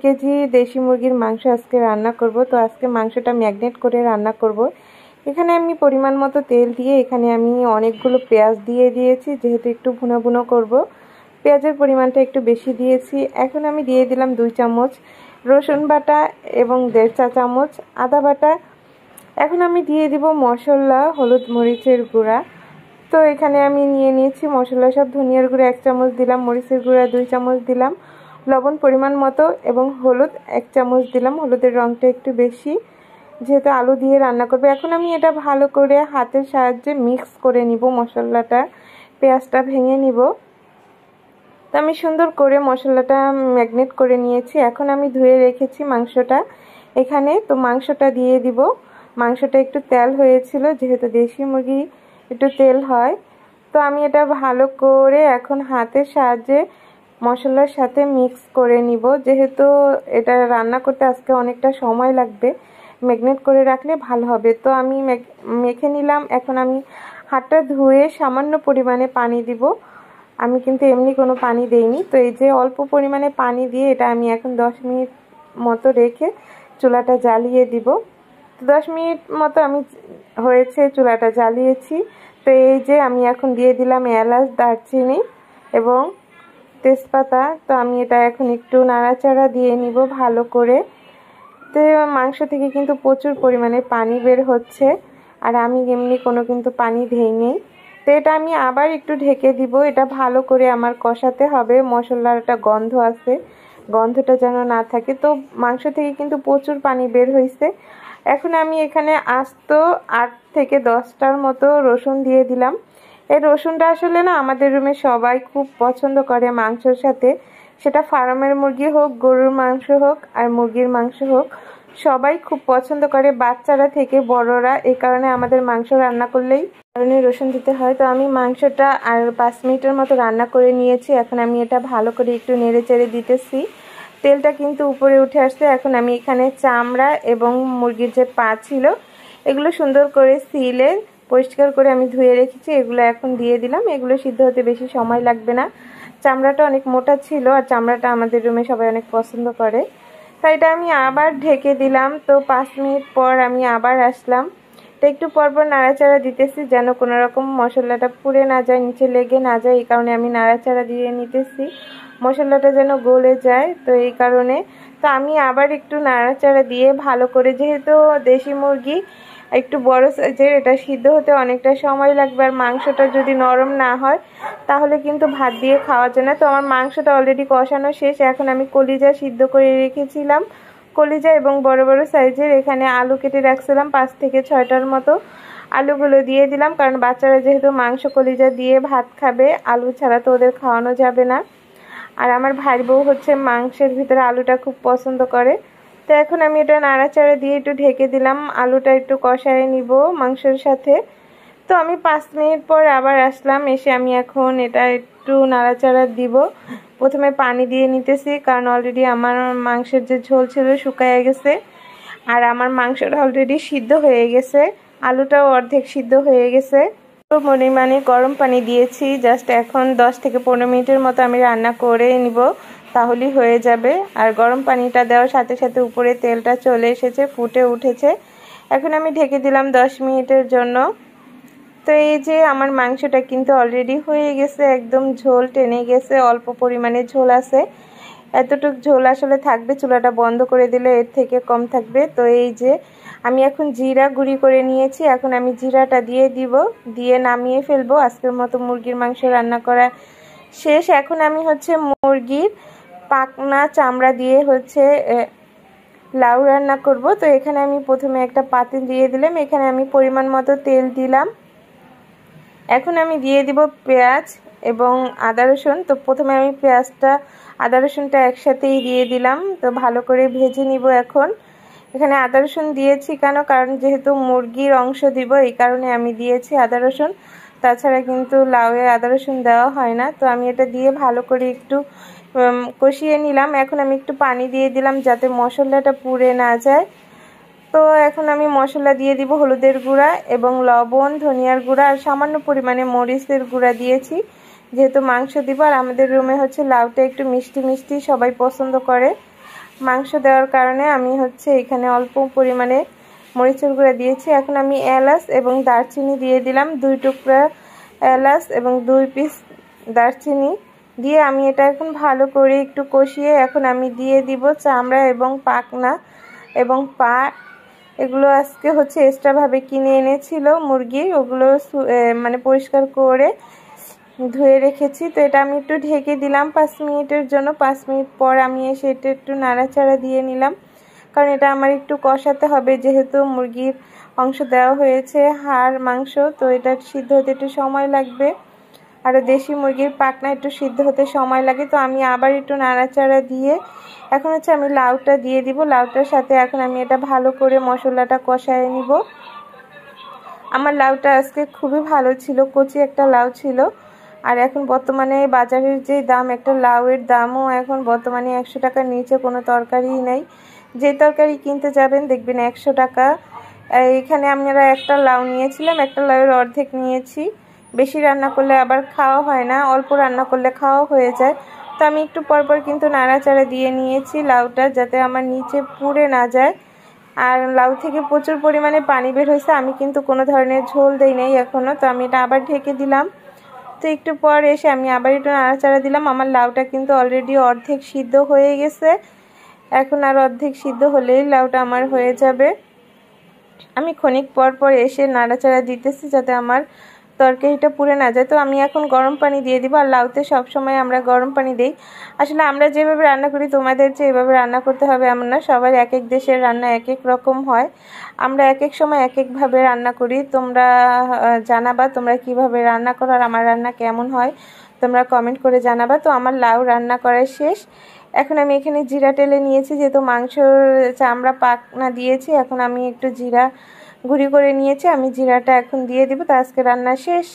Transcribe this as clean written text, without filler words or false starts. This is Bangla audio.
কেজি দেশি মুরগির মাংস আজকে রান্না করব। তো আজকে মাংসটা ম্যাগনেট করে রান্না করব। এখানে আমি পরিমাণ মতো তেল দিয়ে এখানে আমি অনেকগুলো পেঁয়াজ দিয়ে দিয়েছি, যেহেতু একটু ভুনো ভুনো করব। পেঁয়াজের পরিমাণটা একটু বেশি দিয়েছি। এখন আমি দিয়ে দিলাম 2 চামচ রসুন বাটা এবং 1.5 চা চামচ আদা বাটা। এখন আমি দিয়ে দিব মশলা, হলুদ মরিচের গুঁড়া। তো এখানে আমি নিয়ে নিয়েছি মশলা সব। ধনিয়ার গুঁড়া 1 চামচ দিলাম, মরিচের গুঁড়া 2 চামচ দিলাম, লবণ পরিমাণ মতো এবং হলুদ 1 চামচ দিলাম। হলুদের রঙটা একটু বেশি, যেহেতু আলু দিয়ে রান্না করবে। এখন আমি এটা ভালো করে হাতের সাহায্যে মিক্স করে নিব মশলাটা, পেঁয়াজটা ভেঙে নিব। তো আমি সুন্দর করে মশলাটা ম্যাগনেট করে নিয়েছি। এখন আমি ধুয়ে রেখেছি মাংসটা এখানে, তো মাংসটা দিয়ে দিব। মাংসটা একটু তেল হয়েছিল, যেহেতু দেশি মুরগি একটু তেল হয়। তো আমি এটা ভালো করে এখন হাতের সাহায্যে মশলার সাথে মিক্স করে নিব, যেহেতু এটা রান্না করতে আজকে অনেকটা সময় লাগবে। ম্যাগনেট করে রাখলে ভালো হবে। তো আমি মেখে নিলাম। এখন আমি হাতটা ধুয়ে সামান্য পরিমাণে পানি দিব। আমি কিন্তু এমনি কোনো পানি দেইনি। তো এই যে অল্প পরিমাণে পানি দিয়ে এটা আমি এখন 10 মিনিট মতো রেখে চুলাটা জ্বালিয়ে দিব। 10 মিনিট মতো আমি হয়েছে চুলাটা জ্বালিয়েছি। তো এই যে আমি এখন দিয়ে দিলাম এলাচ, দারচিনি এবং তেজপাতা। তো আমি এটা এখন একটু নাড়াচাড়া দিয়ে নিব ভালো করে। তো মাংস থেকে কিন্তু প্রচুর পরিমাণে পানি বের হচ্ছে, আর আমি এমনি কোনো কিন্তু পানি দেইনি। তো এটা আমি আবার একটু ঢেকে দিব। এটা ভালো করে আমার কষাতে হবে। মশলার একটা গন্ধ আছে, গন্ধটা যেন না থাকে। তো মাংস থেকে কিন্তু প্রচুর পানি বের হয়েছে। এখন আমি এখানে আস্ত 8 থেকে 10টার মতো রসুন দিয়ে দিলাম। এই রসুনটা আসলে না আমাদের রুমে সবাই খুব পছন্দ করে মাংসের সাথে, সেটা ফার্মের মুরগি হোক, গরুর মাংস হোক আর মুরগির মাংস হোক, সবাই খুব পছন্দ করে, বাচ্চারা থেকে বড়রা। এই কারণে আমাদের মাংস রান্না করলেই কারণে রসুন দিতে হয়। তো আমি মাংসটা আর 5 মিনিটের মতো রান্না করে নিয়েছি। এখন আমি এটা ভালো করে একটু নেড়ে চেড়ে দিতেছি। তেলটা কিন্তু উপরে উঠে আসছে। এখন আমি এখানে চামড়া এবং মুরগির যে পা ছিল এগুলো সুন্দর করে সিলে পরিষ্কার করে আমি ধুয়ে রেখেছি, এগুলো এখন দিয়ে দিলাম। এগুলো সিদ্ধ হতে বেশি সময় লাগবে না। চামড়াটা অনেক মোটা ছিল, আর চামড়াটা আমাদের রুমে সবাই অনেক পছন্দ করে। তাই এটা আমি আবার ঢেকে দিলাম। তো 5 মিনিট পর আমি আবার আসলাম। তো একটু পরপর নাড়াচাড়া দিতেছি, যেন কোনো রকম মশলাটা পুড়ে না যায়, নিচে লেগে না যায়। এই কারণে আমি নাড়াচাড়া দিয়ে নিতেছি, মশলাটা যেন গলে যায়। তো এই কারণে তো আমি আবার একটু নাড়াচাড়া দিয়ে ভালো করে, যেহেতু দেশি মুরগি একটু বড় সাইজের, এটা সিদ্ধ হতে অনেকটা সময় লাগবে। আর মাংসটা যদি নরম না হয় তাহলে কিন্তু ভাত দিয়ে খাওয়া যায় না। তো আমার মাংসটা অলরেডি কষানো শেষ। এখন আমি কলিজা সিদ্ধ করে রেখেছিলাম, কলিজা এবং বড় বড় সাইজের এখানে আলু কেটে রাখছিলাম 5 থেকে 6টার মতো। আলুগুলো দিয়ে দিলাম, কারণ বাচ্চারা যেহেতু মাংস কলিজা দিয়ে ভাত খাবে, আলু ছাড়া তো ওদের খাওয়ানো যাবে না। আর আমার ভাই বউ হচ্ছে মাংসের ভিতরে আলুটা খুব পছন্দ করে। তো এখন আমি এটা নাড়াচাড়া দিয়ে একটু ঢেকে দিলাম, আলুটা একটু কষায় নিব মাংসের সাথে। তো আমি 5 মিনিট পর আবার আসলাম। এসে আমি এখন এটা একটু নাড়াচাড়া দিব। প্রথমে পানি দিয়ে নিতেছি, কারণ অলরেডি আমার মাংসের যে ঝোল ছিল শুকায় গেছে, আর আমার মাংসটা অলরেডি সিদ্ধ হয়ে গেছে, আলুটাও অর্ধেক সিদ্ধ হয়ে গেছে। তো পরিমাণে গরম পানি দিয়েছি। জাস্ট এখন 10 থেকে 15 মিনিটের মতো আমি রান্না করে নিব, তাহলেই হয়ে যাবে। আর গরম পানিটা দেওয়ার সাথে সাথে উপরে তেলটা চলে এসেছে, ফুটে উঠেছে। এখন আমি ঢেকে দিলাম 10 মিনিটের জন্য। তো এই যে আমার মাংসটা কিন্তু অলরেডি হয়ে গেছে, একদম ঝোল টেনে গেছে, অল্প পরিমাণে ঝোল আছে। এতটুক ঝোল আসলে থাকবে, চুলাটা বন্ধ করে দিলে এর থেকে কম থাকবে। তো এই যে আমি এখন জিরা গুঁড়ি করে নিয়েছি, এখন আমি জিরাটা দিয়ে দিব, দিয়ে নামিয়ে ফেলবো। আজকের মতো মুরগির মাংস রান্না করা শেষ। এখন আমি হচ্ছে মুরগির পাখনা চামড়া দিয়ে হচ্ছে লাউ রান্না করব। তো এখানে আমি প্রথমে একটা পাতিল দিয়ে দিলাম, এখানে আমি পরিমাণ মতো তেল দিলাম। এখন আমি দিয়ে দিব পেঁয়াজ এবং আদা রসুন। তো প্রথমে আমি পেঁয়াজটা আদা রসুনটা একসাথেই দিয়ে দিলাম। তো ভালো করে ভেজে নিব। এখন এখানে আদা রসুন দিয়েছি কেন, কারণ যেহেতু মুরগির অংশ দিব এই কারণে আমি দিয়েছি আদা রসুন, তাছাড়া কিন্তু লাউয়ে আদা রসুন দেওয়া হয় না। তো আমি এটা দিয়ে ভালো করে একটু কষিয়ে নিলাম। এখন আমি একটু পানি দিয়ে দিলাম, যাতে মশলাটা পুড়ে না যায়। তো এখন আমি মশলা দিয়ে দিব, হলুদের গুঁড়া এবং লবণ, ধনিয়ার গুঁড়া আর সামান্য পরিমাণে মরিচের গুঁড়া দিয়েছি, যেহেতু মাংস দিব। আর আমাদের রুমে হচ্ছে লাউটা একটু মিষ্টি মিষ্টি সবাই পছন্দ করে। মাংস দেওয়ার কারণে আমি হচ্ছে এখানে অল্প পরিমাণে মরিচের গুঁড়া দিয়েছি। এখন আমি এলাচ এবং দারচিনি দিয়ে দিলাম, 2 টুকরা এলাচ এবং 2 পিস দারচিনি দিয়ে আমি এটা এখন ভালো করে একটু কষিয়ে এখন আমি দিয়ে দিব চামড়া এবং পাখনা এবং পা। এগুলো আজকে হচ্ছে এক্সট্রাভাবে কিনে এনেছিল মুরগি, ওগুলো মানে পরিষ্কার করে ধুয়ে রেখেছি। তো এটা আমি একটু ঢেকে দিলাম 5 মিনিটের জন্য। 5 মিনিট পর আমি এসে এটা একটু নাড়াচাড়া দিয়ে নিলাম, কারণ এটা আমার একটু কষাতে হবে, যেহেতু মুরগির অংশ দেওয়া হয়েছে হাড় মাংস, তো এটা সিদ্ধ হতে একটু সময় লাগবে। আর দেশি মুরগির পাখনা একটু সিদ্ধ হতে সময় লাগে। তো আমি আবার একটু নাড়াচাড়া দিয়ে এখন হচ্ছে আমি লাউটা দিয়ে দিব। লাউটার সাথে এখন আমি এটা ভালো করে মশলাটা কষায় নিব। আমার লাউটা আজকে খুবই ভালো ছিল, কচি একটা লাউ ছিল। আর এখন বর্তমানে বাজারের যে দাম, একটা লাউয়ের দামও এখন বর্তমানে 100 টাকার নিচে কোনো তরকারিই নেই। যে তরকারি কিনতে যাবেন দেখবেন 100 টাকা। এখানে আমরা একটা লাউ নিয়েছিলাম, একটা লাউয়ের অর্ধেক নিয়েছি। বেশি রান্না করলে আবার খাওয়া হয় না, অল্প রান্না করলে খাওয়া হয়ে যায়। তো আমি একটু পরপর কিন্তু নাড়াচাড়া দিয়ে নিয়েছি লাউটা, যাতে আমার নিচে পুড়ে না যায়। আর লাউ থেকে প্রচুর পরিমাণে পানি বের হয়েছে, আমি কিন্তু কোনো ধরনের ঝোল দেই নাই এখনও। তো আমি এটা আবার ঢেকে দিলাম। তো একটু পর এসে আমি আবার একটু নাড়াচাড়া দিলাম। আমার লাউটা কিন্তু অলরেডি অর্ধেক সিদ্ধ হয়ে গেছে, এখন আর অর্ধেক সিদ্ধ হলেই লাউটা আমার হয়ে যাবে। আমি ক্ষণিক পর পর এসে নাড়াচাড়া দিতেছি যাতে আমার তরকারিটা পুড়ে না যায়। তো আমি এখন গরম পানি দিয়ে দিব। আর লাউতে সবসময় আমরা গরম পানি দিই। আসলে আমরা যেভাবে রান্না করি তোমাদের যে এভাবে রান্না করতে হবে এমন না, সবার এক এক দেশের রান্না এক এক রকম হয়। আমরা এক এক সময় এক একভাবে রান্না করি। তোমরা জানাবা তোমরা কিভাবে রান্না করো, আর আমার রান্না কেমন হয় তোমরা কমেন্ট করে জানাবা। তো আমার লাউ রান্না করা শেষ। এখন আমি এখানে জিরা টেলে নিয়েছি, যেহেতু মাংসর চামড়া পাখনা দিয়েছি। এখন আমি একটু জিরা গুঁড়ি করে নিয়েছি, আমি জিরাটা এখন দিয়ে দিব। তো আজকে রান্না শেষ।